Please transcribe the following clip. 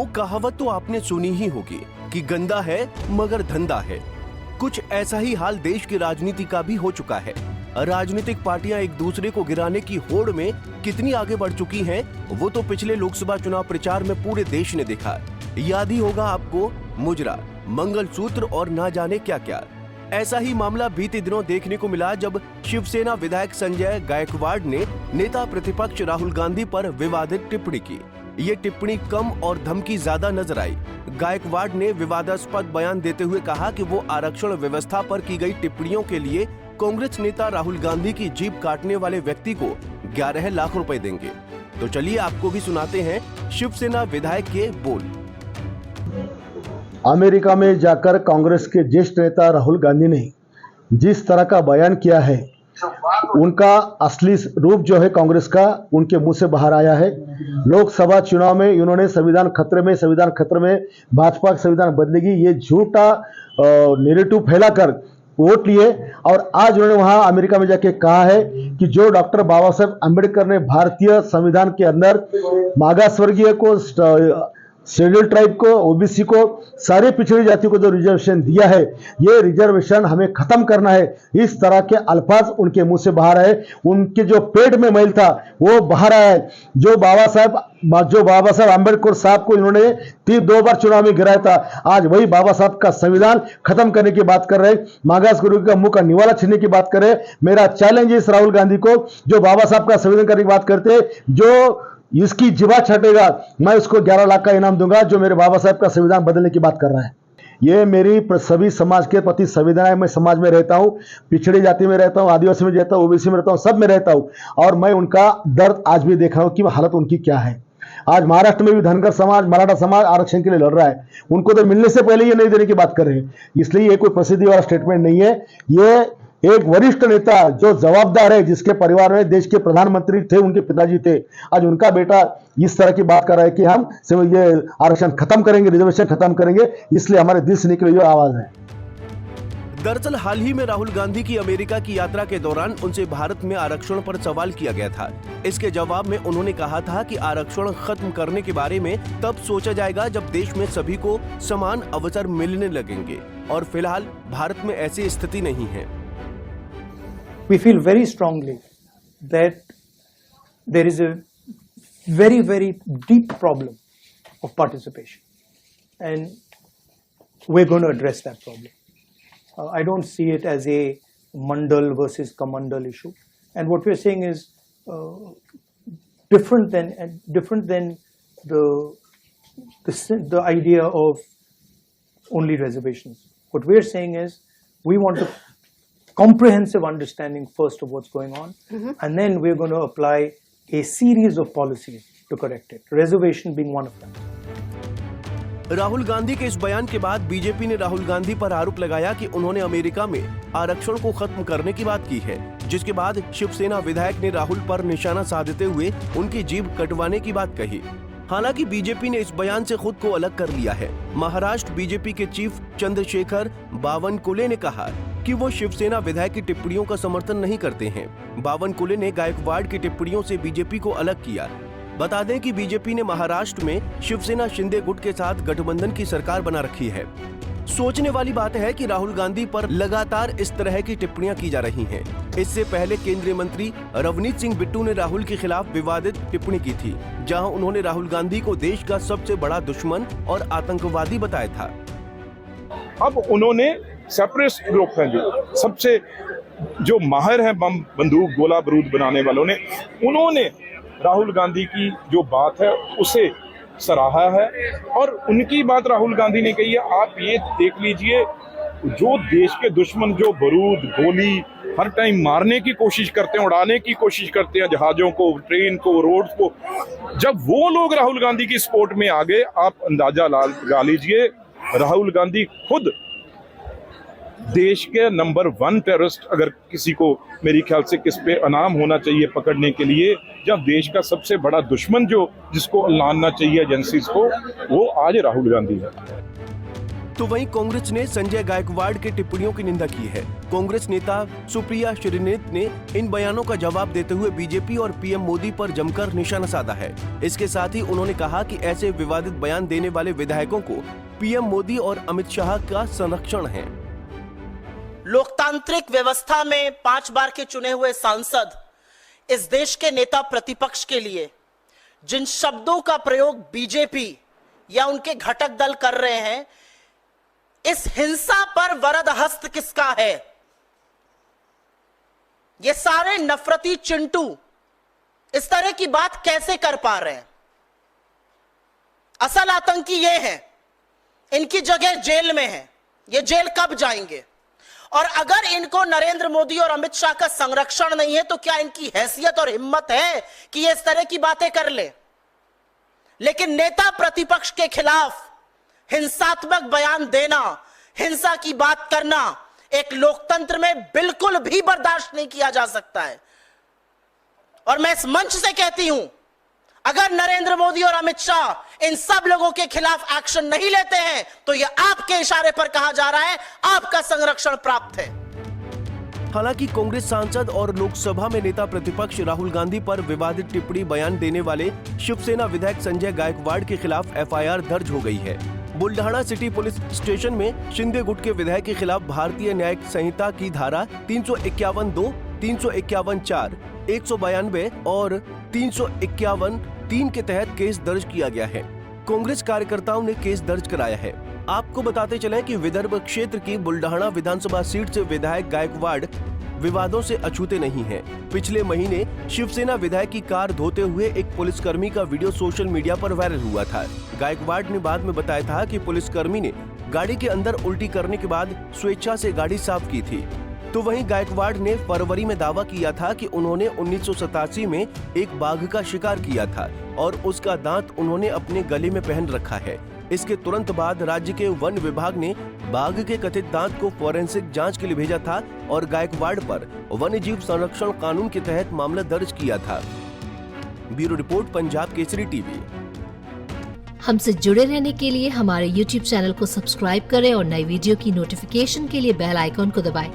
वो कहावत तो आपने सुनी ही होगी कि गंदा है मगर धंधा है। कुछ ऐसा ही हाल देश की राजनीति का भी हो चुका है। राजनीतिक पार्टियां एक दूसरे को गिराने की होड़ में कितनी आगे बढ़ चुकी हैं, वो तो पिछले लोकसभा चुनाव प्रचार में पूरे देश ने देखा। याद ही होगा आपको मुजरा, मंगलसूत्र और ना जाने क्या क्या। ऐसा ही मामला बीते दिनों देखने को मिला जब शिवसेना विधायक संजय गायकवाड़ ने नेता प्रतिपक्ष राहुल गांधी पर विवादित टिप्पणी की। ये टिप्पणी कम और धमकी ज्यादा नजर आई। गायकवाड़ ने विवादास्पद बयान देते हुए कहा कि वो आरक्षण व्यवस्था पर की गई टिप्पणियों के लिए कांग्रेस नेता राहुल गांधी की जीभ काटने वाले व्यक्ति को 11 लाख रुपए देंगे। तो चलिए आपको भी सुनाते हैं शिवसेना विधायक के बोल। अमेरिका में जाकर कांग्रेस के ज्येष्ठ नेता राहुल गांधी ने जिस तरह का बयान किया है, उनका असली रूप जो है कांग्रेस का उनके मुंह से बाहर आया है। लोकसभा चुनाव में इन्होंने संविधान खतरे में भाजपा का संविधान बदलेगी ये झूठा नैरेटिव फैलाकर वोट लिए, और आज उन्होंने वहां अमेरिका में जाके कहा है कि जो डॉक्टर बाबा साहेब अम्बेडकर ने भारतीय संविधान के अंदर मागासवर्गीय को, शेड्यूल ट्राइब को, ओबीसी को, सारे पिछड़ी जाति को जो रिजर्वेशन दिया है, ये रिजर्वेशन हमें खत्म करना है। इस तरह के अल्फाज उनके मुंह से बाहर आए। उनके जो पेट में मैल था वो बाहर आया है। जो बाबा साहब अम्बेडकर साहब को इन्होंने 2 बार चुनाव में गिराया था, आज वही बाबा साहब का संविधान खत्म करने की बात कर रहे हैं, मागास गुरु का मुंह का निवाला छीनने की बात कर रहे हैं। मेरा चैलेंज है इस राहुल गांधी को, जो बाबा साहब का संविधान करने की बात करते हैं, जो इसकी जिवा छटेगा मैं उसको 11 लाख का इनाम दूंगा, जो मेरे बाबा साहब का संविधान बदलने की बात कर रहा है। ये मेरी सभी समाज के प्रति संवेदना है। मैं समाज में रहता हूँ, पिछड़ी जाति में रहता हूँ, आदिवासी में रहता हूँ, ओबीसी में रहता हूँ, सब में रहता हूँ, और मैं उनका दर्द आज भी देख रहा हूँ कि हालत उनकी क्या है। आज महाराष्ट्र में भी धनगर समाज, मराठा समाज आरक्षण के लिए लड़ रहा है, उनको तो मिलने से पहले ये नहीं देने की बात कर रहे हैं। इसलिए ये कोई प्रसिद्धि वाला स्टेटमेंट नहीं है। ये एक वरिष्ठ नेता जो जवाबदार है, जिसके परिवार में देश के प्रधानमंत्री थे, उनके पिताजी थे, आज उनका बेटा इस तरह की बात कर रहा है कि हम सिर्फ ये आरक्षण खत्म करेंगे, रिजर्वेशन खत्म करेंगे, इसलिए हमारे दिल से निकली हुई आवाज है। दरअसल हाल ही में राहुल गांधी की अमेरिका की यात्रा के दौरान उनसे भारत में आरक्षण पर सवाल किया गया था। इसके जवाब में उन्होंने कहा था कि आरक्षण खत्म करने के बारे में तब सोचा जाएगा जब देश में सभी को समान अवसर मिलने लगेंगे, और फिलहाल भारत में ऐसी स्थिति नहीं है। We feel very strongly that there is a very, very deep problem of participation, and we're going to address that problem. I don't see it as a mandal versus kamandal issue, and what we're saying is different than the idea of only reservations. What we're saying is we want to comprehensive understanding first of what's going on, and then we're going to apply a series of policies to correct it, reservation being one of them. Rahul Gandhi के इस बयान के बाद BJP ने राहुल गांधी पर आरोप लगाया कि उन्होंने अमेरिका में आरक्षण को खत्म करने की बात की है, जिसके बाद शिवसेना विधायक ने राहुल पर निशाना साधते हुए उनकी जीभ कटवाने की बात कही। हालांकि बीजेपी ने इस बयान से खुद को अलग कर लिया है। महाराष्ट्र बीजेपी के चीफ चंद्रशेखर बावनकुले ने कहा कि वो शिवसेना विधायक की टिप्पणियों का समर्थन नहीं करते हैं। बावनकुले ने गायकवाड़ की टिप्पणियों से बीजेपी को अलग किया। बता दें कि बीजेपी ने महाराष्ट्र में शिवसेना शिंदे गुट के साथ गठबंधन की सरकार बना रखी है। सोचने वाली बात है कि राहुल गांधी पर लगातार इस तरह की टिप्पणियां की जा रही हैं। इससे पहले केंद्रीय मंत्री रवनीत सिंह बिट्टू ने राहुल के खिलाफ विवादित टिप्पणी की थी, जहां उन्होंने राहुल गांधी को देश का सबसे बड़ा दुश्मन और आतंकवादी बताया था। अब उन्होंने सेपरेटिस्ट ग्रुप हैं सबसे जो माहिर हैं बम बंदूक गोला बारूद बनाने वालों ने, उन्होंने राहुल गांधी की जो बात है उसे सराहा है, और उनकी बात राहुल गांधी ने कही है। आप ये देख लीजिए, जो देश के दुश्मन जो बारूद गोली हर टाइम मारने की कोशिश करते हैं, उड़ाने की कोशिश करते हैं जहाजों को, ट्रेन को, रोड को, जब वो लोग राहुल गांधी की सपोर्ट में आ गए, आप अंदाजा लगा लीजिए राहुल गांधी खुद देश के नंबर 1 टेररिस्ट, अगर किसी को मेरी ख्याल से किस पे इनाम होना चाहिए पकड़ने के लिए, जब देश का सबसे बड़ा दुश्मन जो जिसको लानना चाहिए एजेंसीज को, वो आज राहुल गांधी है। तो वहीं कांग्रेस ने संजय गायकवाड़ के टिप्पणियों की निंदा की है। कांग्रेस नेता सुप्रिया श्रीनेत ने इन बयानों का जवाब देते हुए बीजेपी और पीएम मोदी पर जमकर निशाना साधा है। इसके साथ ही उन्होंने कहा कि ऐसे विवादित बयान देने वाले विधायकों को पीएम मोदी और अमित शाह का संरक्षण है। लोकतांत्रिक व्यवस्था में 5 बार के चुने हुए सांसद इस देश के नेता प्रतिपक्ष के लिए जिन शब्दों का प्रयोग बीजेपी या उनके घटक दल कर रहे हैं, इस हिंसा पर वरद हस्त किसका है? ये सारे नफरती चिंटू इस तरह की बात कैसे कर पा रहे हैं? असल आतंकी ये है, इनकी जगह जेल में है। ये जेल कब जाएंगे? और अगर इनको नरेंद्र मोदी और अमित शाह का संरक्षण नहीं है तो क्या इनकी हैसियत और हिम्मत है कि ये इस तरह की बातें कर ले? लेकिन नेता प्रतिपक्ष के खिलाफ हिंसात्मक बयान देना, हिंसा की बात करना एक लोकतंत्र में बिल्कुल भी बर्दाश्त नहीं किया जा सकता है। और मैं इस मंच से कहती हूं, अगर नरेंद्र मोदी और अमित शाह इन सब लोगों के खिलाफ एक्शन नहीं लेते हैं तो यह आपके इशारे पर कहा जा रहा है आपका संरक्षण प्राप्त है। हालांकि कांग्रेस सांसद और लोकसभा में नेता प्रतिपक्ष राहुल गांधी पर विवादित टिप्पणी बयान देने वाले शिवसेना विधायक संजय गायकवाड़ के खिलाफ एफआईआर दर्ज हो गई है। बुल्ढाना सिटी पुलिस स्टेशन में शिंदे गुट के विधायक के खिलाफ भारतीय न्यायिक संहिता की धारा 351(2), 351(4), 192 और 351(3) के तहत केस दर्ज किया गया है। कांग्रेस कार्यकर्ताओं ने केस दर्ज कराया है। आपको बताते चलें कि विदर्भ क्षेत्र की बुल्ढाना विधानसभा सीट से विधायक गायकवाड़ विवादों से अछूते नहीं हैं। पिछले महीने शिवसेना विधायक की कार धोते हुए एक पुलिसकर्मी का वीडियो सोशल मीडिया पर वायरल हुआ था। गायकवाड़ ने बाद में बताया था कि पुलिसकर्मी ने गाड़ी के अंदर उल्टी करने के बाद स्वेच्छा से गाड़ी साफ की थी। तो वहीं गायकवाड़ ने फरवरी में दावा किया था कि उन्होंने 1987 में एक बाघ का शिकार किया था और उसका दांत उन्होंने अपने गले में पहन रखा है। इसके तुरंत बाद राज्य के वन विभाग ने बाघ के कथित दांत को फोरेंसिक जांच के लिए भेजा था और गायकवाड़ पर वन्य जीव संरक्षण कानून के तहत मामला दर्ज किया था। Bureau report, Punjab Kesari TV. हमसे जुड़े रहने के लिए हमारे YouTube चैनल को सब्सक्राइब करें और नई वीडियो की नोटिफिकेशन के लिए बेल आइकॉन को दबाएं।